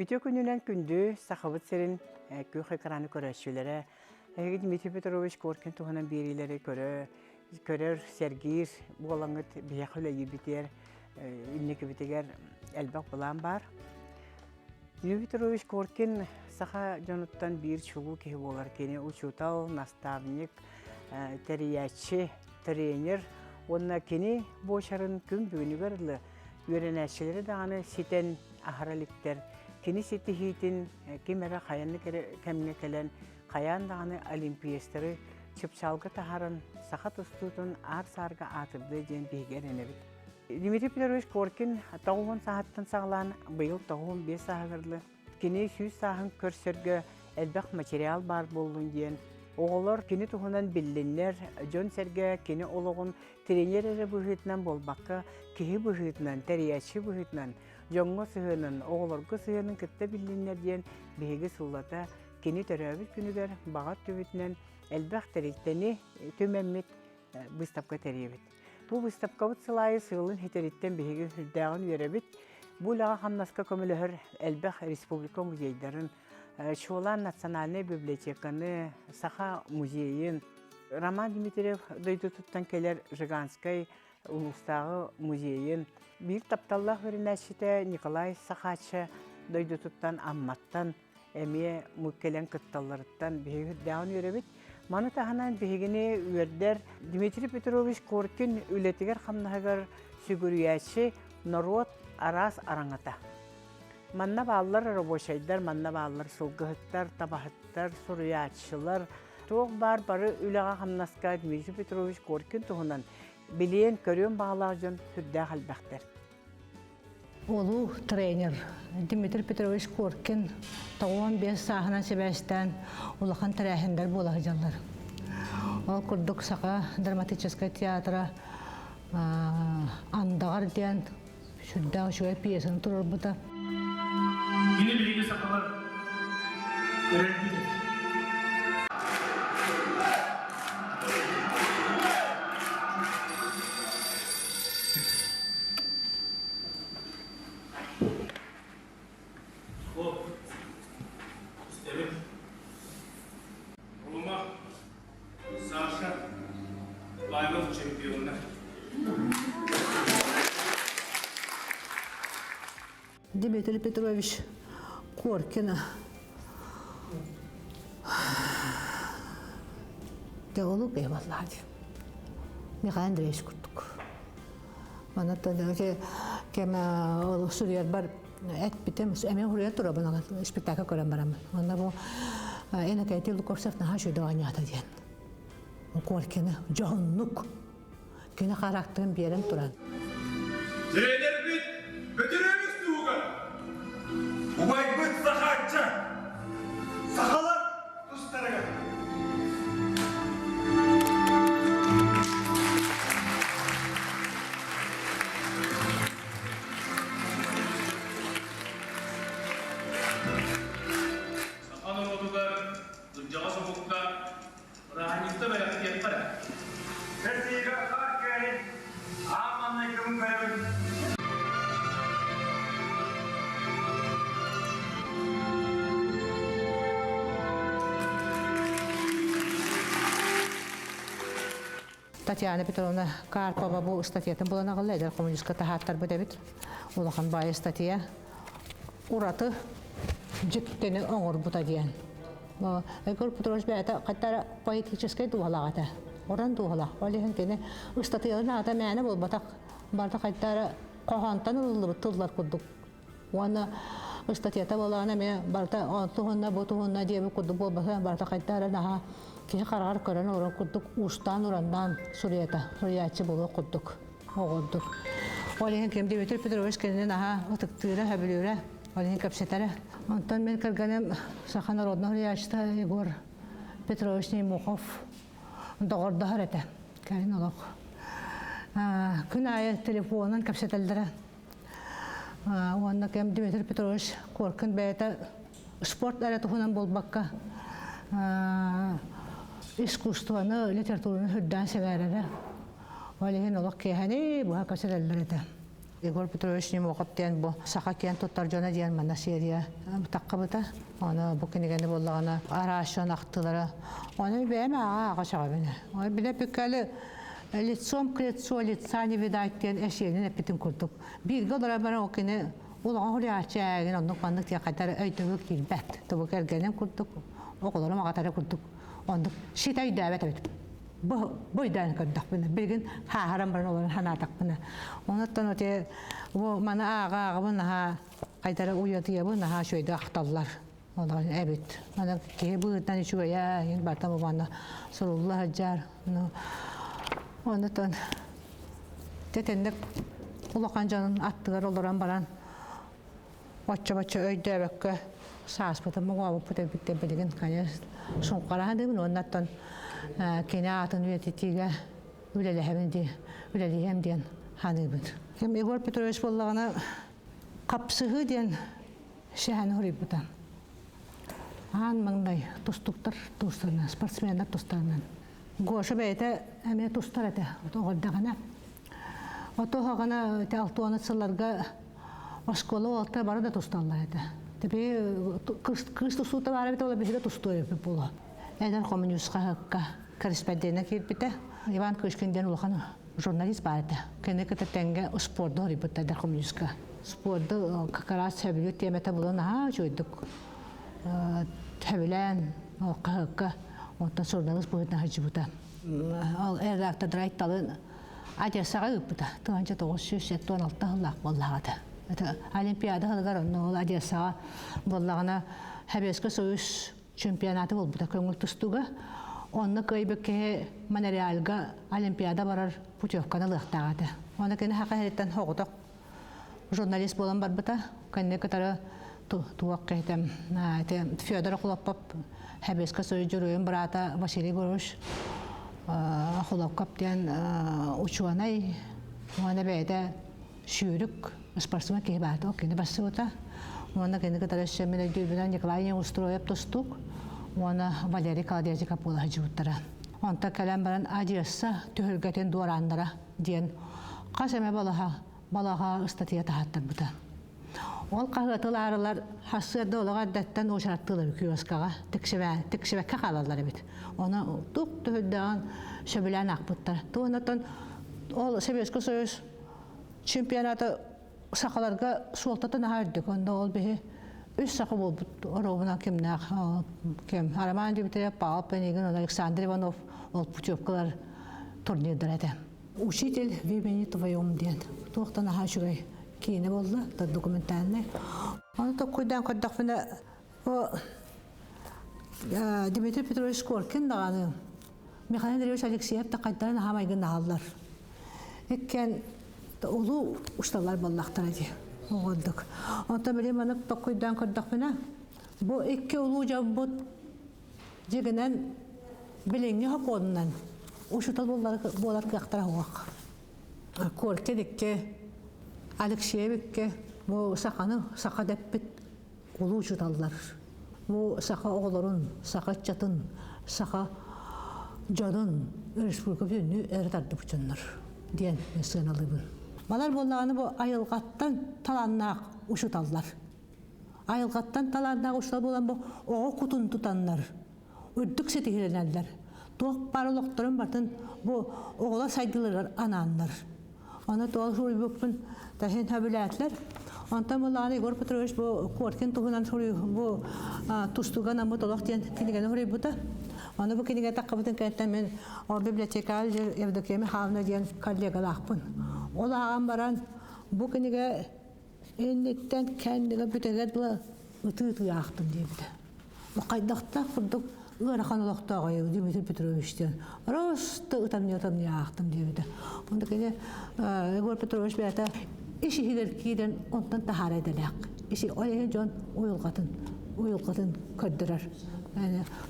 Bütün gününden gündü saxabıt serin köy ekranı körəşçülere. Dmitri Petrovich Korkin tuğanan birileri körər sergir bu olanıt biyakıyla yibiter ünlük bitiger elbaq bulan var. Dmitri Petrovich Korkin saxa jonuttan bir çoğu ki olar kene uçutal nastavnik teriyatçı trener onna kene boşarın gün bugünü görülü öğrenəçiləri dağını siten aharalikler kini siti hitin kimera xayanlı kemine kelen xayan dağını olimpiyastları çıpçalgı taharın saxat ustutun ar sarga atırdı jen biger enebit. Dmitri Petrovich Korkin tağuğun saattan sağlan bıyıl tağuğun 5 sağırlı kini 100 sağın körsörgü elbaq material bar bolun diyen oğullar kini tuğunan bilinler John Serge kini oluğun trenerleri buhutnan bolbaqqa kihi buhutnan teriyatçı buhutnan jongo sığının oğullargı sığının kıtta bilinler diyen bihigi sullata kini töröbüt günüger bağat tübütnen elbaq terikteni tümemmit bыстапka teriyebit. Bu bыстapka sılayı sığılın heteritten bihigi hüldağın verebit. Bu lağa hamnaska kömülühür elbaq Respublika muzeylerin Şolan Nasyonalny Bibliotekany, Saxa muzeyin, Roman Dmitriev doydu tuttan keler Jiganskay Ulustağı muzeyin, bir taptallah öğrenəşite Nikolay Saxaçı doydu tuttan ammattan, emiye mukkelen kıttallarıttan bihi devam yörebit. Manı tahanan bihigini verder Dmitri Petrovich Korkin ületiger xamnahagar sügürüyəçi Norot Aras Arangata. Manna bağlar roboşaylar, manna bağlar sulgıhıtlar, tabahıtlar, suriyatçılar. Çok barbarı ülağa hamnaska Dmitri Petrovich Korkin tuğunan bileyen körüyon bağlarcan hürdağ halbaqtar. Olu trener Dmitri Petrovich Korkin tağuan 5 sahına sebestten ulaqan tərəhinder bolağıcalar. O kurduk sağa dramatiçeska teatra andağar diyen şürdağ şöyle piyesini turur bu da. Yine bilgi sakalar öğrenmeyecek. O, isterim. Oluma, Sasha, Bayram şampiyonlar. Dmitri Petrovich Korkin Teolog eyvallah. Mikhail Andreevich kurduk. Bana da ki kema Suriyet bar et bitem emin huriyet tura bana spektakl koran baram. Onda bu ena kayti Lukovsev naha şu doğanyata diyen. Korkin cahannuk. Kine karakterin bir yerin turan. Trener bit bitiremiz tuğan. Ubay bit sahatçı. Sahalar tustaraga. Sahanın odular, düncağa soğukta, rahanlıkta ve yakıtlara. Tersiga kakay. Aman ekran kayın. Tatyana Petrovna Karpova bu statiyatın bulana qallı eder komünist tahattar bu debit. Ulaqan bayı statiya. Uratı jitteni oңор bu diyen. Ekor Petrovich bäta qattara политической duhalagata. Oran duhala. Olihin kene statiyadan ata мәне bolbatak. Barda qattara qohantan ululub tullar kurduk. Wana statiyata bolana me barda tuhunna bu tuhunna diye kurduk bolbasa barda qattara naha ki karar koran oran kurduk ustan orandan Suriyatçı bolu kurduk. Oğurduk. Olihin kem Dmitri Petrovich kene naha otıktıra habiliyora. Olihin kapsetara. Ondan ben kırganım Saxa Narodna Suriyatçıda Igor Petrovich Nemukhov doğurdu harita. Kalin olaq. Gün ayı telefonun kapseteldiren. Onda kem Dmitri Petrovich Korkin beyta sport aratuhunan bolbaqqa. İskustvanı, literatürünü hüdden severere. Olihin olaq kehani bu kapseteldirete. Igor Petrovich не могат тен бу саха кен тоттар жона диен мана серия таккабыта. Аны бу кенегени боллагана арашан актылары. Аны беме ага шагабыны. Аны биле пекали лицом к лицу лица не видать тен эшени эпитин курдук. Бир годора бара окене улага хурячагын ондук мандык тия катар өйтөгө килбет. Тобу келгенен курдук. Околору магатары курдук. Ондук шитай дәбет бит. Бойдан кырдак бина билгин харам баран оларын ханатак бина. Онуттан өте бу мана ага бына кайтара уятыя бына шөйдө акталлар. Олар эбит. Мана ке быттан ичуя ен бата бана сорулла хаҗар. Онуттан тетендек улакан жанын аттыгар олоран баран. Бача өйдөбөккө саас бутам мугабы путеп битте билгин конечно. Шонкарады бин онуттан Кинаатын үететиге үлелехем ден ханыбыт. Кем Игор Петрович боллагана капсыгы ден шәһән хурып бута. Ан маңдай тустуктар тустарынан, спортсмендар тустарынан. Гоша бәйте әме тустар әте, оғырдағана. Отоғағана тәлтуаны сылларға осколы олта бары да тусталар әте. Тепе кыз тустута бары бет ола бешіде тусту өпіп бола. Әдер коммунистқа хаққа корреспондентіне келіпті. Иван Кышкінден ұлған журналист барды. Кені кітептенге спорды ғырипытты әдер коммунистқа. Спорды қақарас сөбілі теметі бұлын жойдық. Төбілен, қаққа, онтан журналист бұғытна ғыжы бұта. Ал әрдақтадыр айтталын Одессаға үппіті. 1916 ғылақ боллағады. Олимпиада ғылғар ол Одессаға боллағына Хәбескі союз чемпионаты бол бұта көңіл тұстуға. Онны көйбекке монореалға Олимпиада барар путевканы лықтағады. Оны кені хақы әреттен хоғытық журналист болан бар бұта. Кәнне көтары туақ қайтам. Федор Құлаппап Хәбескі союз жүруін бірата Василий Горуш Құлапқап ден учуанай. Оны бәйді шүйрік спортсмен кей барды. Кені басы бұта. Оны кені көтары шемені дүйбінен Николай устроеп тұстук. Оны Валерий Каладезика бола жуыттара. Онта кәлем баран Одесса төхілгетен дуарандара ден қасеме балаға статия тахаттар бұта. Ол қағытыларылар хасырды олыға дәттен ошараттылар киоскаға тікшебәкке қалалар бет. Оны тұқ төхілдіған шөбілән ақпыттар. Туынаттан ол Советский Союз чемпионаты сақаларға суалтатын ағардық. Онда ол бейі үш сақы бол оробына кем Араман Дмитриев, Павел Пенигин, Александр Иванов ол путевкалар турнирдар әді. Учитель в имени твоем ден. Туақтан аға жүгай кейіні болды, документальный. Оны тоқ көйдан көрдіқ біне Дмитрий Петрович Скоркин дағаны Михаил Андреевич Алексеев тақайдарын аға алалар. Еккен ұлы ұшталар боллақтар әді. Оғылдық. Онта білем анық тоққойдан көрдіқ біне. Бұл екі ұлы жаббұт жегінен біленге хақ орыннан. Ұшытал болар қияқтара оғақ. Көркедікке, Алексеевікке бұл сақа дәппіт ұлы ұшыталдар. Бұл сақа оғыларын, сақа чатын, сақа жадын республика бүйіні әрі бұчынлар. Ден сығыналы бұл. Балар болағаны бұл айылғаттан таланнақ ұшыталдар. Айылғаттан таланнақ ұшытал болан бұл оғы құтын тұтанлар. Үрдік сетігіренәлдер. Тоқ барылықтырын бартын бұл оғыла сайдылырар ананлар. Оны тоғыл жұры бүкпін тәхен әбіләтлер. Онтан болағаны Игор Петрович бұл қоркен тұғынан жұры бұл тұстуған амыт олақ ден кенеген жұры бұта. Оны бұл кенеген таққабытын кәнттен мен библиотекал Евдокиями Хавна ден коллегал ақпын. Ол ағам баран бұл кенеге еннеттен кәндігі бүтегет бұла ұты-ұты ақтым дейбді. Бұл қайдақта құрдық ұғарақан олақта ғайы Дмитрий Петровичтен. Росты ұтамне ақтым дейбді. Онда кене Игор Петрович бәті іші хидер кейден онтан тахар әділәқ. Іші ойын жон ойылқатын көддірер.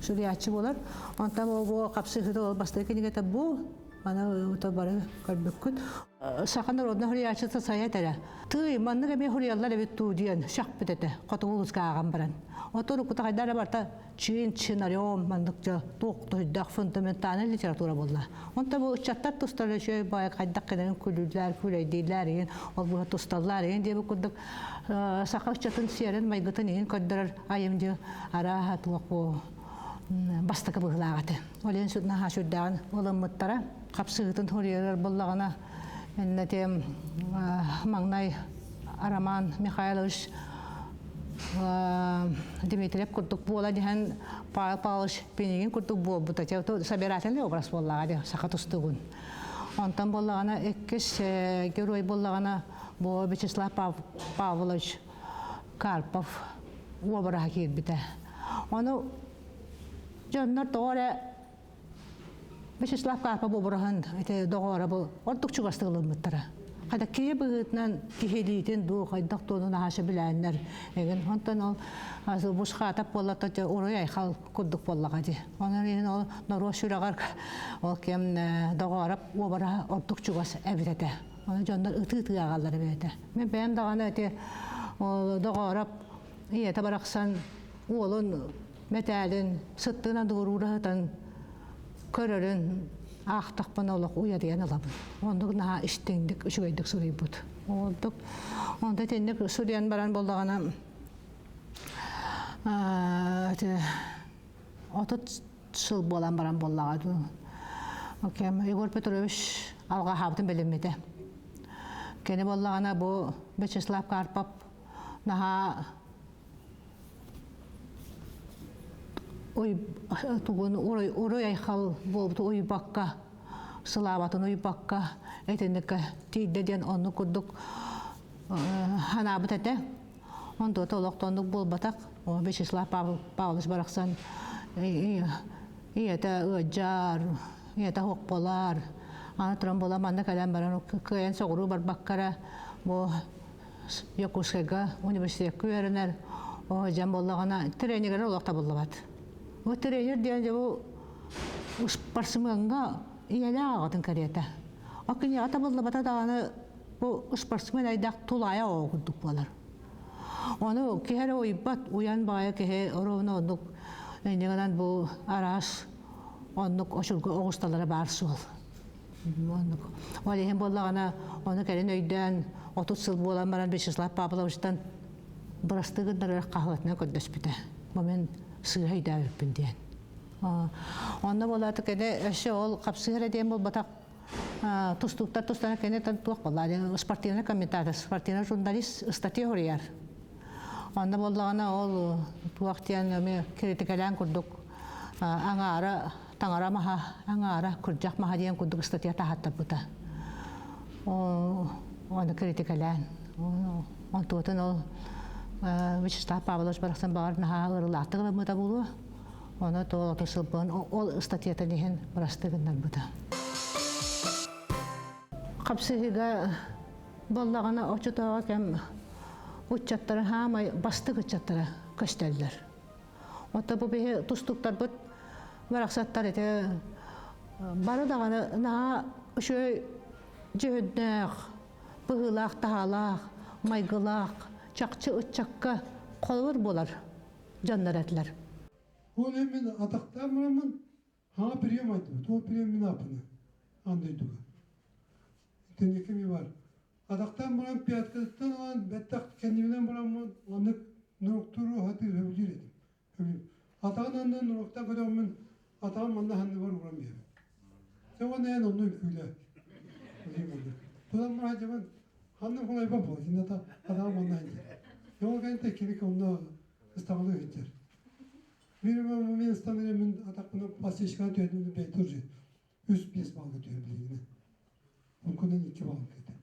Шуриятчы болар. Онтан бұл қапсы хиді ол басты кенеге бұл Ана өте бары көрбөккүт. Сақан родна хурячыса саятара. Ты манныга бе хуряллар эбит тудиен шак битете. Котугулус кааган баран. Отору кутагайдара барта чин ариом мандыкча токтойдак фундаментальный литература болла. Онта бу чаттар тустары шөй бая кайдак кенен күлүләр, күләйдиләр, ол бу тусталлар дип курдук. Сакак чатын серен майгытын ин коддырар айымды ара хатуак бастыка быглагаты. Олен судна хашудан оламмыттара капсыгытын хурьялар боллагана эннетем маңнай Роман Михайлович Дмитриев курдук бола дихан Павел Павлович Пенегин курдук бол бутача собирательный образ боллагады сакатустугун. Онтан боллагана эккес герой боллагана бу Вячеслав Павлович Карпов образ кирбите. Ону жоннор торе Вячеслав Карпов образын эте догора бу ортук чугастыгылмыттара. Када кие быгытнан кихелитен ду кайдак тонун аша биләннәр. Еген онтан ол азыл бушка атап боллата урой айхал курдук боллагады. Онан ен ол норошурагар ол кем догорап обара ортук чугас эбитете. Оны жондар ытыты агаллары бете. Мен бәм даганы эте ол догорап ие табараксан олун металин сыттына дуруратан көрөрүн ақтақпан олық уя деген алабын. Ондық наға іштеңдік, үшігейдік сұрай бұд. Онда тендік сұриян баран болдағана 30 жыл болан баран болдағады. Егор Петрович алға хабытын білімеді. Кені болдағана бұл Вячеслав Карпов наға урой айхал болбуту уйбакка сылабатын уйбакка этеннекке тийдеден онну курдук ханабыт эте онду толоктондук болбатак Вячеслав Павлович бараксан иете ыджар иете хокполар аны туран бола манна кален баран кыйын согуру барбаккара бу Якушкага университет күеренер жан боллагана тренигер олокта боллабат. Вот тренер диан жабу спортсменга иялаа агатын карета. Акыны ата боллабата даганы бу спортсмен айдак тулая огудук болар. Оны кеһере ойбат уян бая кеһе оровно ондук негенан бу арас ондук ошулга огусталары бар сул. Ондук. Валехен боллагана оны келен өйдөн 30 жыл болан баран Вячеслав Павловичтан бырастыгындар кахлатына көдөспүтө. Момент сыйда өппүнден. Онда болаты кене эше ол капсыгыра дем болбатак тустуктар тустана кене туак боллады. Спортивный комментатор, спортивный журналист статья хорияр. Онда боллагана ол туактан ме критикалан курдук аңара таңара маха аңара куржак маха деген курдук статья тахаттар бута. Оны критикалан. Он туотан ол Вячеслав Павлович бараксан бар наха ырылаттыгы мыта болу. Оны толы тосылбын ол статьята деген барастыгындан бута. Капсыгыга боллагана очутага кем уччаттары хамай бастыгы чаттары көстөлдөр. Ота бу бе тустуктар бут бараксаттар эте бары даганы наха ошо жөднөк быгылак тахалак майгылак чакчы ычакка колур болар жандар этлер. Ол мен атактамын ха прием айтты. То прием мен апыны андай дуга. Тенекеме бар. Атактан барам пяткадан алан беттак кендимден барам аны нуктуру хаты хөбүлүр эдим. Атаган нуктан көдөмүн атаган манда ханды бар барам бе. Согон эн ону күлө. Тудан мара жаман ханны колай бабо жината атаган манда. Йоган текник онда ставлы өтер. Мен стандармен атакны пасечка төдүн бе туржу. Үс бес балга төбүлүгүнө. Мүмкүн 2 балга кетти.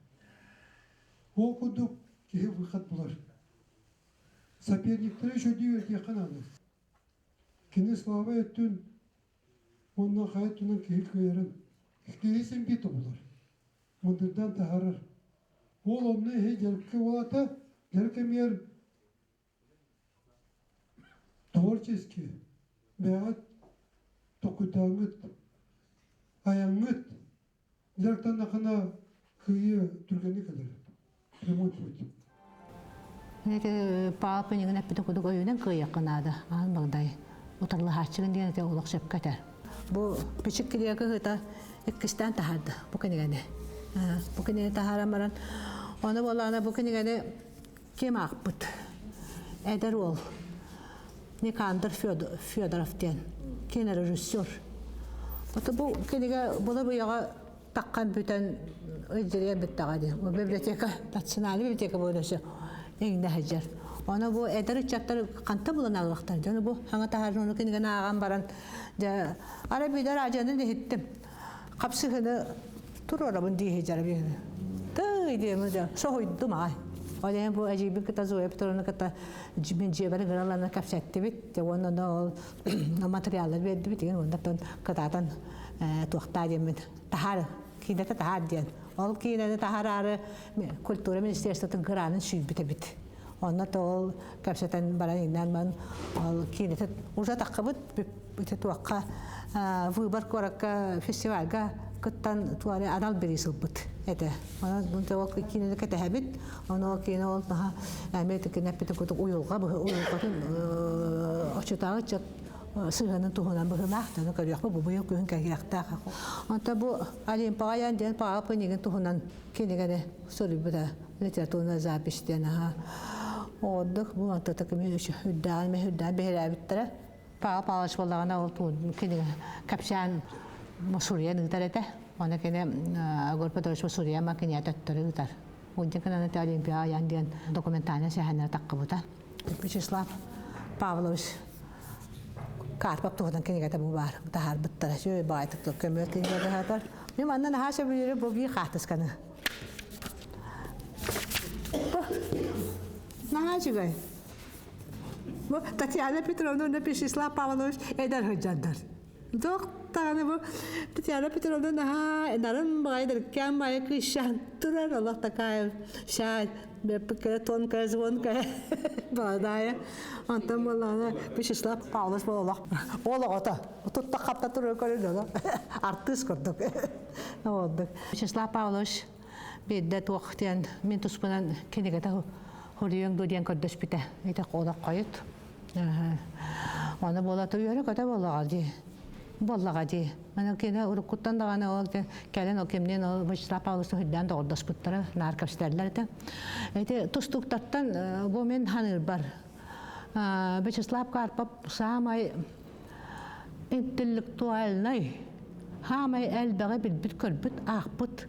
Окудук ке выход булар. Соперниктер еще дүйөр якананы. Кене слава өттүн онна хайтунун кейкерин. Кейсен бит булар. Мындырдан тахарыр. Ол онны хежелке болата, желкемер творчески бәғат тоқытаңыт, аяңыт, жәрктан ақына кые түргені кадыр. Прямой путь. Это папа не гнать питу кудук ойунан кыяк кынады. Ан багдай. Утарлы хачыгын деген те улак шеп катар. Бу пичик кидеге гыта эккистан тахарды. Бу кенегене. Бу кенеге тахарамаран. Оны болана бу кенегене кем акпыт. Эдер ол. Никандр Федоров ден. Кене режиссер. Вот бу кенеге була бу яга таккан бүтән өйдерен биттагады. Бу библиотека, национальный библиотека болышы. Эйнде хаҗар. Аны бу эдер чаттар канта булан алыктар. Жаны бу хаңа тахарны кенеге аган баран. Ja Arabida rajani de hittim. Kapsıhını turarabın diye hicar bir. Tı diye mi de soğuydu mu ay. Olayın bu acıbı kata zoya pitorunu kata jimin cebere garalarına kapsattı bit. De onun da o materyalleri verdi bit. Yani ondan katatan tuğta diyemin. Tahar kine de tahar diyen. Ol kine de tahar arı Kültür Ministerstvatın granın şuy bite bit. Onda da ol kapsatan baran inan man ol kine de uza takabıt بتتوقع ويبر كوركا فيستيفال كا كتان تواري أدال بريسلبت هذا أنا بنتوقع كينا كتهبت أنا كينا قلتها أمريكا كنا بتكون أويلقا أويلقا أشتاق جت سهنا تهنا بهنا أنا كريح ببويا كهن كهيحتاق أنت بو عليهم بعيان دين بعا بنيجي تهنا كينا كده سوري بدا لترتونا زابشتنا ودك بو أنت تكمل شو هدان بهلا بترى Paalaş bollağına oldu. Kene kapşan Suriye nıgtarete. Ona kene Gorbaçov Suriye makine tattırı gıtar. Onca kana Olimpiya yandiyan dokumentane sehanlar taqqıbuta. Vyacheslav Pavlovich Karpov tuğdan kene gata bu var. Tahar bittara şöyle baytık da kömür kene gata hatar. Benim andan haşa bilir bu bir xahtız kanı. Nahacıgay. Bu Tatyana Petrovna Vyacheslav Pavlovich eder hıcandır. Doktanı bu Tatyana Petrovna daha narın baydır kyan bayı kışan durar Allah takay şahit bir kere ton kere zvon kere bağdaya antam Allah'ına Vyacheslav Pavlovich Allah ola ota tutta kapta durur koridorda artist kurduk oldu Vyacheslav Pavlovich bir de tuğtiyan min tuspunan kenegata Huriyong dodiyan kardeş bite ite kola kayıt Ona bola tuyuyor kata bola gadi. Bola gadi. Mana kena urukuttan da gana o kelen o kimden o Vyacheslav Pavlovich hiddan da ordas puttara narkapsterler de. Ete tustuktattan bu men hanır bar. Vyacheslav Karpov samay intellektual nay. Hamay elbege bilbit körbüt ahbut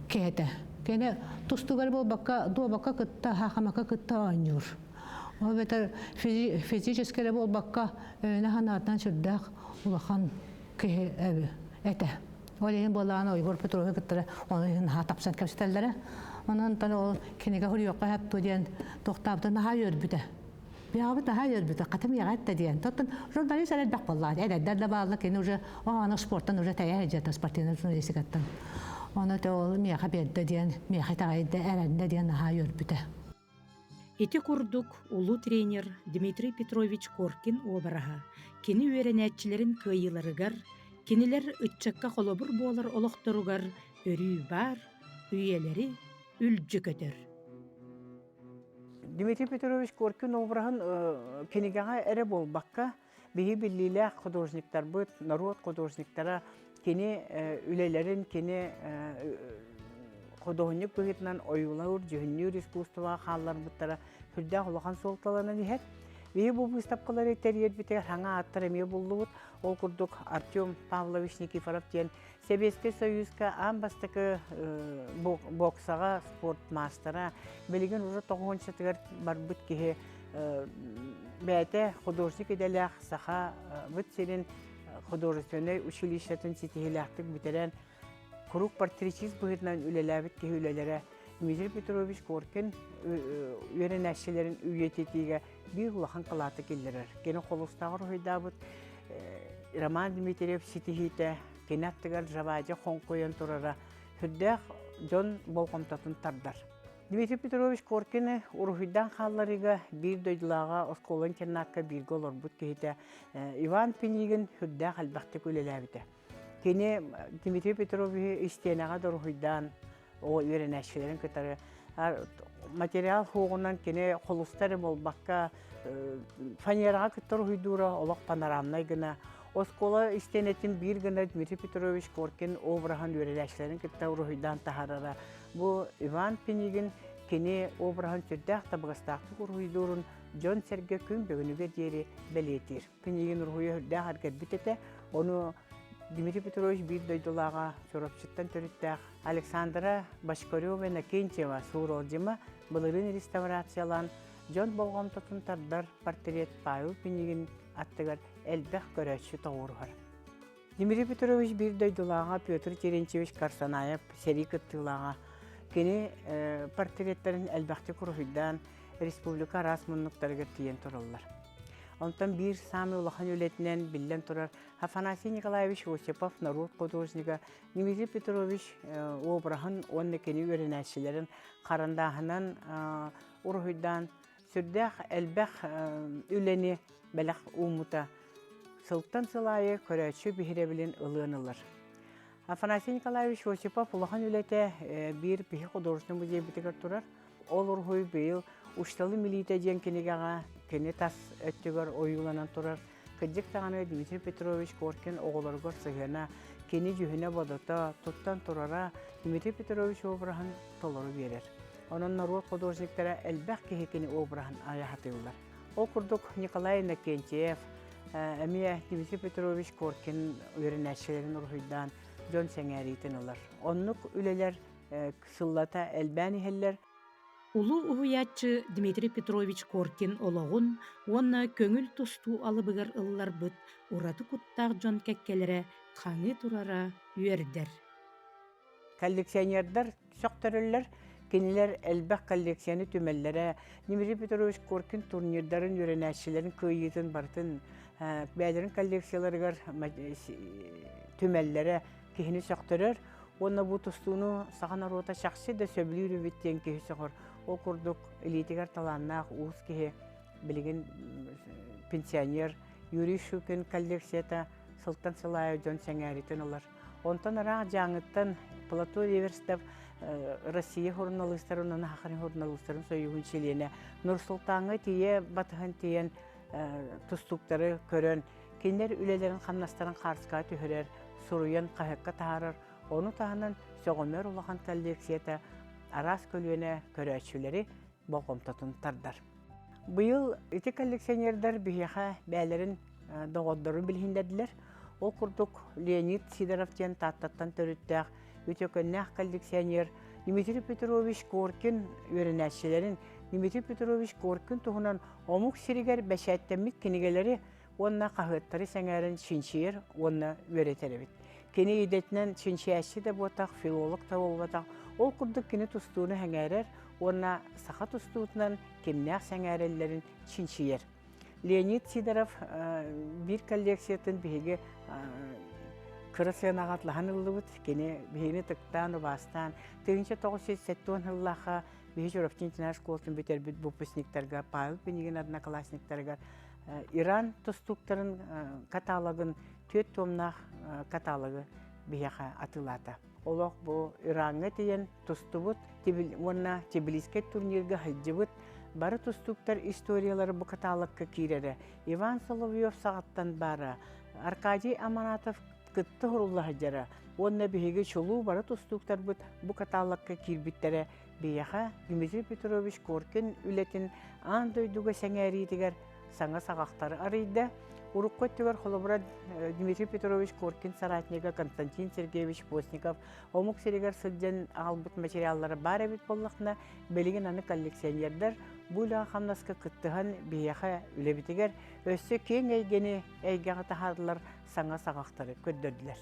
kete. Kene tustugar bu bakka kıtta hakamaka kıtta anyor. O beter fizически bol bakka nahanardan şurdak ulakan ki evi ete. Olayın bolağına Igor Petrovich kıttara onun ha tapsan kapsitellere. Onun tan o kenege huriyoqa hep diyen toxtabda naha yörbüde. Bir daha yörbüde katım yagat da diyen. Tutun jurnalist elbaq vallahi. Edder de bağlı ki nuje o ana sporttan nuje tayar sporttan jurnalistik attan. Onu da ol miyaha bedde diyen miyaha tayda erende diyen naha yörbüde. Ити курдук улуу тренер Дмитрий Петрович Коркин обараха. Кини үйренәтчилерин кыйыларыгар, кинилер ытчакка холобур болар олохторугар өрүү бар, үйелери үлжү көтөр. Дмитрий Петрович Коркин обарахын кинигага эре болбакка биһи биллиле художниктар бут, народ художниктара кини үлелерин кини художник быгытынан оюлар, жөннүр искусство халлар буттара хүрдә улахан солталарына дихет. Бии бу выставкалар этерьер бите хаңа аттар эме булдут. Ол курдук Артем Павлович Никифоров ден Советский Союзка амбастыкы боксага спорт мастера билген уже 9-тыгар барбыт кихе бәте художник эделях саха бит сенин художественный училищетін сетихилактык битерен Kuruq portretçiz bıhırdan ülelabit ki ülelere Dmitri Petrovich Korkin öğrenəşçilerin üyetetiğe bir ulağın kılatı geldirir. Gene kolustağır hoydabıt Roman Dmitriev sitihite gene attıgar javaca Honkoyan turara hüddəq John Bolkomtatın tardar. Dmitri Petrovich Korkin uruhiddan xallarıga bir döydülağa oskolan kennatka bir golor but kehite Ivan Penigin hüddəq albaqtık ülelabite. Kene Dmitri Petrovich istenaga dorhuydan o öğrenişlerin kıtarı материал хугунан кене холустары болбакка фанерага кыттар хуйдура олок панорамнай гына оскола истенетин бир гына Дмитрий Петрович Коркин обрахан үйреләшләрен кытта урухидан тахарара бу Иван Пенигин кене обрахан сүрдәк табыгыстакты урухидурун Джон Серге күн бөгүнүгө дери белетир. Пенигин урухуя хүрдәк харкет битете onu Дмитрий Петрович бир дойдулага чорапчыттан төрүттәк Александра Башкорёва Накенчева суролжыма былырын реставрациялан Жон болгом тотунтардар портрет Павел Пенигин аттыгар элбэх көрөчү тоғурғар. Дмитрий Петрович бир дойдулага Петр Терентьевич Карсанаев сери кыттылага кени портреттерин элбэхти курухидан республика расмуннуктарга тиен тураллар. Онтан бир самый улахан үлетинен билен турар Афанасий Николаевич Осипов, народ художника, Дмитрий Петрович обрахан онны кени өренәшілерін қарандағынан урхуйдан сүрдәқ әлбәқ үлені бәләқ умута сылттан сылайы көрәтші бихиребілін ылынылар. Афанасий Николаевич Осипов улахан үлеті бир бихи художник музей бітігір турар. Ол урхуй бейіл ушталы милита ден кенегаға кене тас өттігір ойыланан турар. Кыджик тағаны Дмитрий Петрович Коркин оғыларғыр сығына кені жүхіне бодыта тұттан турара Дмитрий Петрович обрахан толыры берер. Onun народ художниктары әлбәқ кехекені обрахан аяхатылар. Ол күрдік Николай Накентьев, әмия Дмитрий Петрович Коркин өрінәшілерін ұрғыйдан жон сәңәрейтін олар. Онлық үлелер сыллата әлбән ихеллер. Улу уһуяччы Дмитрий Петрович Коркин ологун, онна көңүл тусту алыбыгар ыллар быт, ураты куттақ жон кәккелері қаңы турара үйердер. Коллекционердар соқтырылар, кенелер әлбәқ коллекцияны түмәлләре, Дмитрий Петрович Коркин турнирдарын өренәшілерін көйетін бартын, бәдерін коллекцияларығар түмәлләре кехіні соқтырыр, онна бұ тустуыны саған аруыта шақсы да сөбілі үрібеттен кехі соғыр. Ол күрдік элитигар таланнақ уыз кехе білген пенсионер Юрий Шукин коллекцията сылттан сылайы жон сәңәретін олар. Онтан арақ жаңыттан Плато Реверстав Россия журналистарын, Хақарин журналистарын сөйігін шелені Нұрсұлтаңы тие батығын тиен тұстуқтары көрін. Кендер үлелерін қамнастарын қарсыға түхірер, сұруян қағыққа тағарыр. Оны тағынан соғымер олаған коллекцията Арас көлуіне көрәтшілері болғымтатын тардар. Бұйыл үті коллекционердар бүйеға бәлерін доғыддарын білгендерділер. Ол күрдік Леонид Сидоровтен таттаттан төріттәқ үті көннәқ коллекционер Дмитрий Петрович Коркин өрінәтшілерін Дмитрий Петрович Коркин тұғынан омық сирігер бәшәттәмік кенегелері онна қағыттары сәңәрін шиншиер, онна өретері бит. Кені едетінен шиншияші де ботақ, филолог та болбатақ. Ол күрдік кені тұстуыны әңәрер, онна сақа тұстуытынан кемнәқ сәңәрелерін шиншиер. Леонид Сидоров bir коллекциятын бейге кырысыған ағатлыған ұлды бұд, кені бейгені тұқтан, ұбастан. 1907 жыллаға бейге Журавтин школсын бетер бүт бұпысниктарға, Павел Пенигин одноклассниктарға Иран тұстуқтарын каталогын, 4 томнақ каталогы бейге атылата. Олық бұл Иранға дейін тұсты бұд, онна Тбилиске турнирге хылжы бұд, бары тұстуқтар историялары бұл каталогқа кейрері. Иван Соловьев сағаттан бары, Аркадий Аманатов кытты ғыруллағы жары. Онна бейге чолу бары тұстуқтар бұд бұл каталогқа кейрбіттері бейге Дмитрий Петрович Коркин үлетін андойдуға сәңәрейдігер саңа сағақтары арыйды. Уруккоттигар холобра Дмитрий Петрович Коркин соратнига Константин Сергеевич Постников омук серегер сылжан албыт материаллары бар эбит боллақна белеген аны коллекционердар буйла хамнаска кыттыған бияха үлебитигер өссө кең әйгені әйгеға тахардылар саңа сағақтары көддөрділер.